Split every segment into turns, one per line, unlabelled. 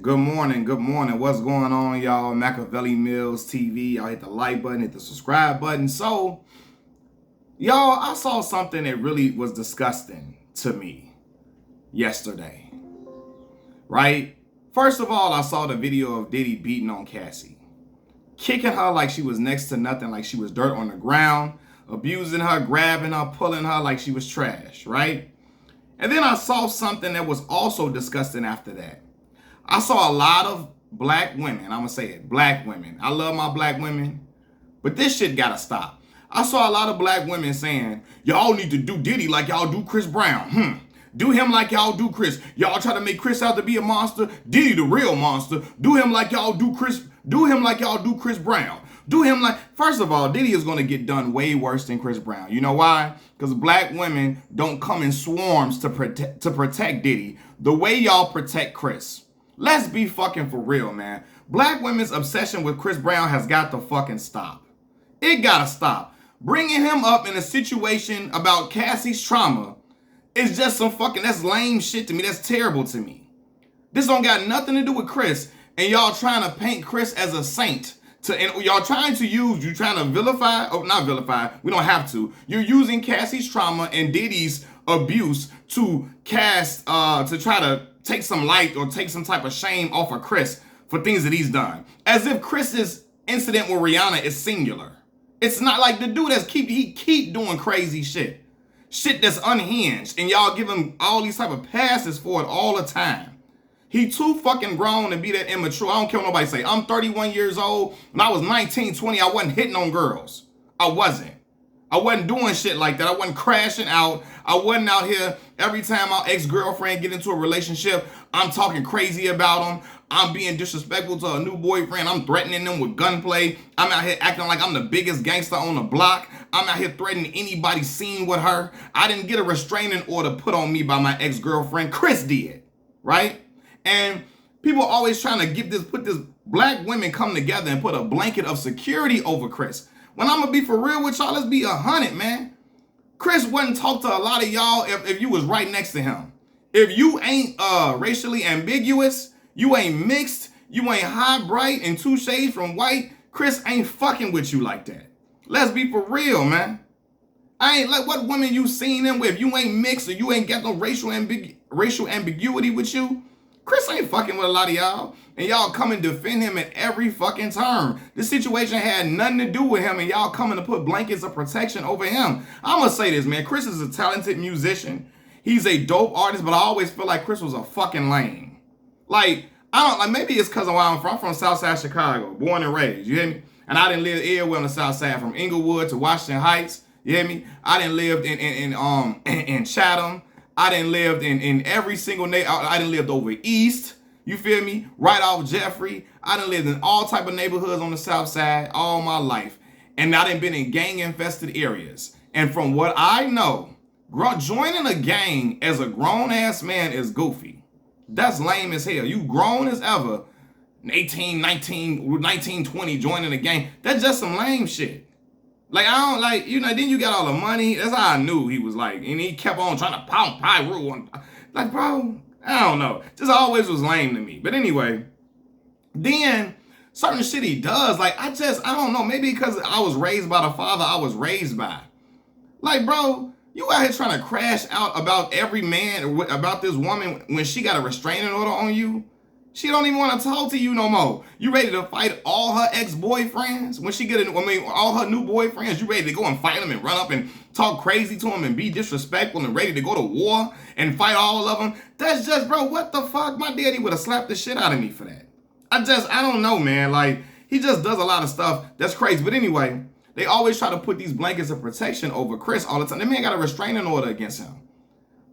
Good morning, good morning. What's going on, y'all? Machiavelli Mills TV. Y'all hit the like button, hit the subscribe button. So, y'all, I saw something that really was disgusting to me yesterday, right? First of all, I saw the video of Diddy beating on Cassie, kicking her like she was next to nothing, like she was dirt on the ground, abusing her, grabbing her, pulling her like she was trash, right? And then I saw something that was also disgusting after that. I saw a lot of black women, I'm gonna say it, black women. I love my black women, but this shit gotta stop. I saw a lot of black women saying, y'all need to do Diddy like y'all do Chris Brown. Do him like y'all do Chris. Y'all try to make Chris out to be a monster. Diddy the real monster. Do him like y'all do Chris. Do him like y'all do Chris Brown. Do him like, first of all, Diddy is gonna get done way worse than Chris Brown. You know why? Because black women don't come in swarms to protect Diddy the way y'all protect Chris. Let's be fucking for real, man. Black women's obsession with Chris Brown has got to fucking stop. It gotta stop. Bringing him up in a situation about Cassie's trauma is just some fucking, that's lame shit to me. That's terrible to me. This don't got nothing to do with Chris, and y'all trying to paint Chris as a saint. And y'all trying to vilify, not vilify, we don't have to. You're using Cassie's trauma and Diddy's abuse to cast, to try to take some light or take some type of shame off of Chris for things that he's done. As if Chris's incident with Rihanna is singular. It's not like the dude he keep doing crazy shit. Shit that's unhinged, and y'all give him all these type of passes for it all the time. He too fucking grown to be that immature. I don't care what nobody say. I'm 31 years old. When I was 19, 20, I wasn't hitting on girls. I wasn't doing shit like that. I wasn't crashing out. I wasn't out here every time my ex-girlfriend get into a relationship, I'm talking crazy about them. I'm being disrespectful to a new boyfriend. I'm threatening them with gunplay. I'm out here acting like I'm the biggest gangster on the block. I'm out here threatening anybody seen with her. I didn't get a restraining order put on me by my ex-girlfriend. Chris did, right? And people always trying to put this black women come together and put a blanket of security over Chris. When I'm gonna be for real with y'all, let's be 100, man. Chris wouldn't talk to a lot of y'all if you was right next to him. If you ain't racially ambiguous, you ain't mixed, you ain't high, bright, and 2 shades from white, Chris ain't fucking with you like that. Let's be for real, man. I ain't like what women you seen him with. You ain't mixed or you ain't got no racial ambiguity with you. Chris ain't fucking with a lot of y'all, and y'all come and defend him at every fucking turn. This situation had nothing to do with him, and y'all coming to put blankets of protection over him. I'm gonna say this, man. Chris is a talented musician. He's a dope artist, but I always feel like Chris was a fucking lame. Like, maybe it's because of where I'm from. I'm from Southside Chicago, born and raised, you hear me? And I didn't live everywhere on the South Side, from Inglewood to Washington Heights, you hear me? I didn't live in Chatham. I didn't live in every single neighborhood. I didn't live over east. You feel me? Right off Jeffrey. I done lived in all type of neighborhoods on the South Side all my life. And I done been in gang infested areas. And from what I know, joining a gang as a grown ass man is goofy. That's lame as hell. You grown as ever. 18, 19, 19, 20 joining a gang. That's just some lame shit. Like, I don't like, then you got all the money. That's how I knew he was like, and he kept on trying to pound Pyru. Like, bro, I don't know. Just always was lame to me. But anyway, then certain shit he does, like, I don't know. Maybe because I was raised by the father I was raised by. Like, bro, you out here trying to crash out about every man, about this woman when she got a restraining order on you. She don't even want to talk to you no more. You ready to fight all her ex-boyfriends? All her new boyfriends, you ready to go and fight them and run up and talk crazy to them and be disrespectful and ready to go to war and fight all of them? That's just, bro, what the fuck? My daddy would have slapped the shit out of me for that. I don't know, man. Like, he just does a lot of stuff that's crazy. But anyway, they always try to put these blankets of protection over Chris all the time. That man got a restraining order against him.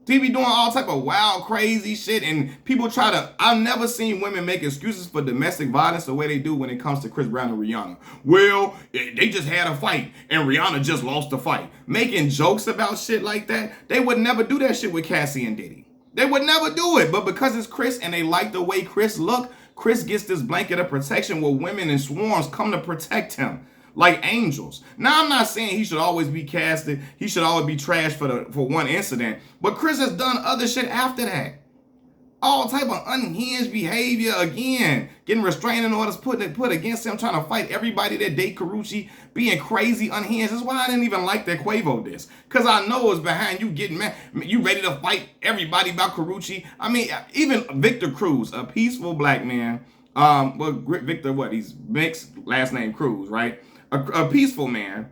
He be doing all type of wild, crazy shit, and people I've never seen women make excuses for domestic violence the way they do when it comes to Chris Brown and Rihanna. Well, they just had a fight, and Rihanna just lost the fight. Making jokes about shit like that, they would never do that shit with Cassie and Diddy. They would never do it, but because it's Chris and they like the way Chris look, Chris gets this blanket of protection where women in swarms come to protect him. Like angels. Now, I'm not saying he should always be casted. He should always be trashed for one incident. But Chris has done other shit after that. All type of unhinged behavior again. Getting restraining orders put against him, trying to fight everybody that date Karrueche, being crazy, unhinged. That's why I didn't even like that Quavo diss. Because I know it's behind you getting mad. You ready to fight everybody about Karrueche. I mean, even Victor Cruz, a peaceful black man. Well, Victor, what? He's mixed, last name Cruz, right? A peaceful man.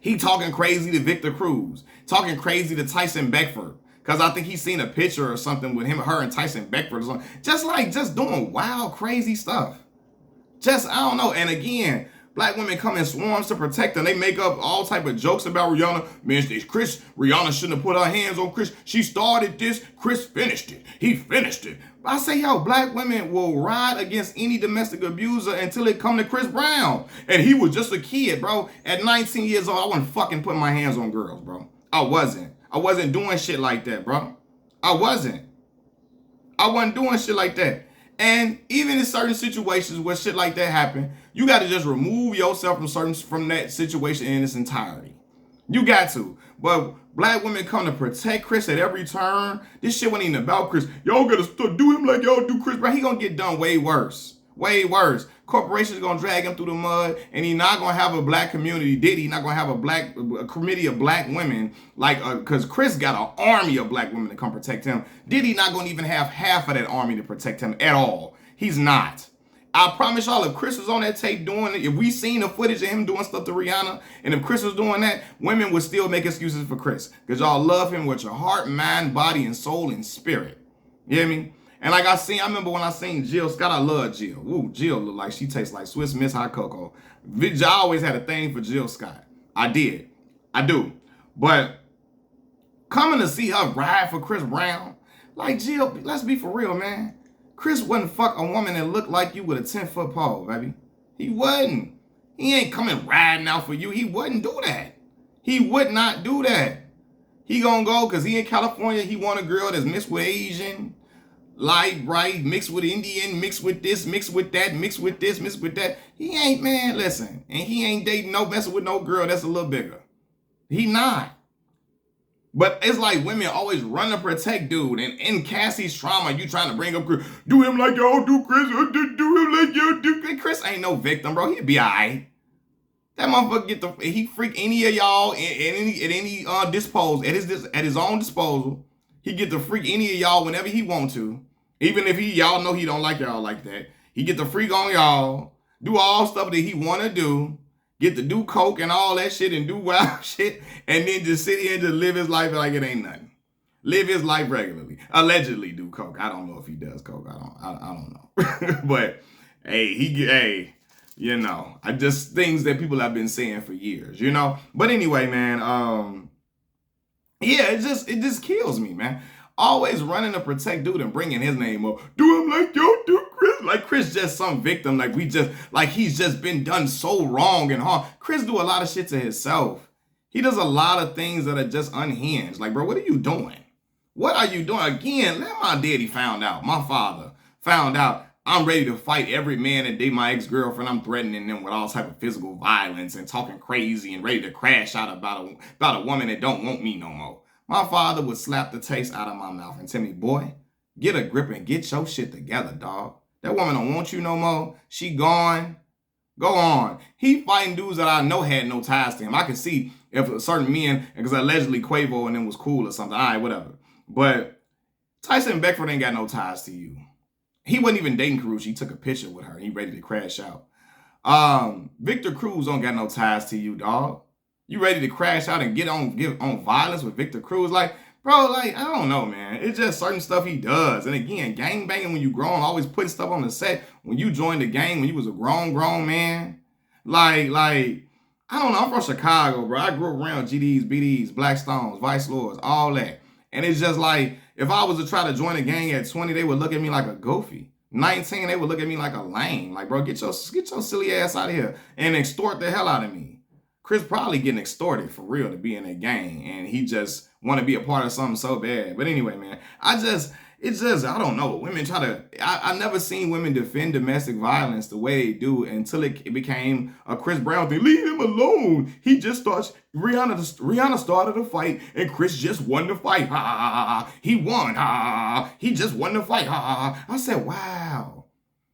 He talking crazy to Victor Cruz. Talking crazy to Tyson Beckford. Because I think he's seen a picture or something with her and Tyson Beckford or something. Just doing wild, crazy stuff. I don't know. And again, black women come in swarms to protect them. They make up all type of jokes about Rihanna. Man, Rihanna shouldn't have put her hands on Chris. She started this. Chris finished it. He finished it. I say, yo, black women will ride against any domestic abuser until it come to Chris Brown. And he was just a kid, bro. At 19 years old, I wasn't fucking putting my hands on girls, bro. I wasn't doing shit like that, bro. I wasn't doing shit like that. And even in certain situations where shit like that happen, you got to just remove yourself from that situation in its entirety. You got to. But black women come to protect Chris at every turn. This shit wasn't even about Chris. Y'all gotta do him like y'all do Chris Brown. He gonna get done way worse. Way worse. Corporations gonna drag him through the mud, and he not gonna have a black community. Diddy not gonna have a committee of black women, like, cause Chris got an army of black women to come protect him. Diddy not gonna even have half of that army to protect him at all. He's not. I promise y'all, if Chris was on that tape doing it, if we seen the footage of him doing stuff to Rihanna, and if Chris was doing that, women would still make excuses for Chris. Because y'all love him with your heart, mind, body, and soul, and spirit. You hear me? And like I remember when I seen Jill Scott, I love Jill. Ooh, Jill look like she tastes like Swiss Miss Hot Cocoa. I always had a thing for Jill Scott. I did. I do. But coming to see her ride for Chris Brown, like Jill, let's be for real, man. Chris wouldn't fuck a woman that looked like you with a 10-foot pole, baby. He wouldn't. He ain't coming riding out for you. He wouldn't do that. He would not do that. He gonna go because he in California. He want a girl that's mixed with Asian, light, bright, mixed with Indian, mixed with this, mixed with that, mixed with this, mixed with that. He ain't, man, listen. And he ain't dating messing with no girl that's a little bigger. He not. But it's like women always run to protect dude. And in Cassie's trauma, you trying to bring up Chris. Do him like y'all do Chris. Do him like y'all do Chris. Chris ain't no victim, bro. He'll be all right. That motherfucker he freak any of y'all at any at his own disposal. He get to freak any of y'all whenever he want to. Even if y'all know he don't like y'all like that. He get to freak on y'all. Do all stuff that he want to do. Get to do coke and all that shit and do wild shit, and then just sit here and just live his life like it ain't nothing. Live his life regularly. Allegedly do coke. I don't know if he does coke. I don't know. But hey, you know, I just things that people have been saying for years, you know. But anyway, man, yeah, it just kills me, man. Always running to protect dude and bringing his name up. Do him like y'all do Chris. Like Chris just some victim. Like he's just been done so wrong and hard. Chris do a lot of shit to himself. He does a lot of things that are just unhinged. Like, bro, what are you doing? What are you doing? Again, let my daddy found out. My father found out. I'm ready to fight every man that date my ex-girlfriend. I'm threatening them with all type of physical violence and talking crazy and ready to crash out about a woman that don't want me no more. My father would slap the taste out of my mouth and tell me, boy, get a grip and get your shit together, dog. That woman don't want you no more. She gone. Go on. He fighting dudes that I know had no ties to him. I could see if certain men, because allegedly Quavo and them was cool or something. All right, whatever. But Tyson Beckford ain't got no ties to you. He wasn't even dating Karrueche. He took a picture with her. He ready to crash out. Victor Cruz don't got no ties to you, dog. You ready to crash out and get on violence with Victor Cruz? Like, bro, like, I don't know, man. It's just certain stuff he does. And again, gang banging when you grown, always putting stuff on the set. When you joined the gang, when you was a grown man. Like, I don't know. I'm from Chicago, bro. I grew up around GDs, BDs, Black Stones, Vice Lords, all that. And it's just like, if I was to try to join a gang at 20, they would look at me like a goofy. 19, they would look at me like a lame. Like, bro, get your silly ass out of here and extort the hell out of me. Chris probably getting extorted for real to be in a gang, and he just want to be a part of something so bad. But anyway, man, it's just, I don't know. Women try to, I never seen women defend domestic violence the way they do until it became a Chris Brown thing. Leave him alone. He just starts, Rihanna started a fight and Chris just won the fight. Ha, ha, ha, ha. He won. Ha, ha, ha. He just won the fight. Ha, ha, ha. I said, wow.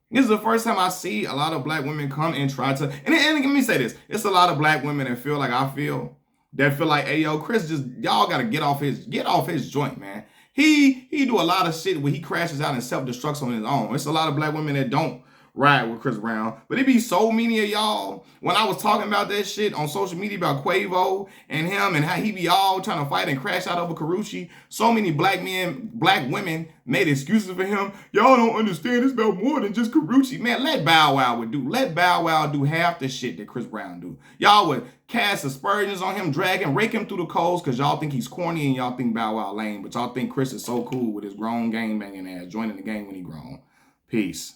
This is the first time I see a lot of black women come and try to, and let me say this. It's a lot of black women that feel like I feel, that feel like, hey, yo, Chris, just, y'all got to get off his joint, man. He do a lot of shit where he crashes out and self-destructs on his own. It's a lot of black women that don't ride with Chris Brown. But it be so many of y'all, when I was talking about that shit on social media about Quavo and him and how he be all trying to fight and crash out over Karrueche, so many black women made excuses for him. Y'all don't understand, it's about more than just Karrueche. Man, let Bow Wow do half the shit that Chris Brown do. Y'all would cast aspersions on him, rake him through the coals because y'all think he's corny and y'all think Bow Wow lame, but y'all think Chris is so cool with his grown gang banging ass, joining the gang when he grown. Peace.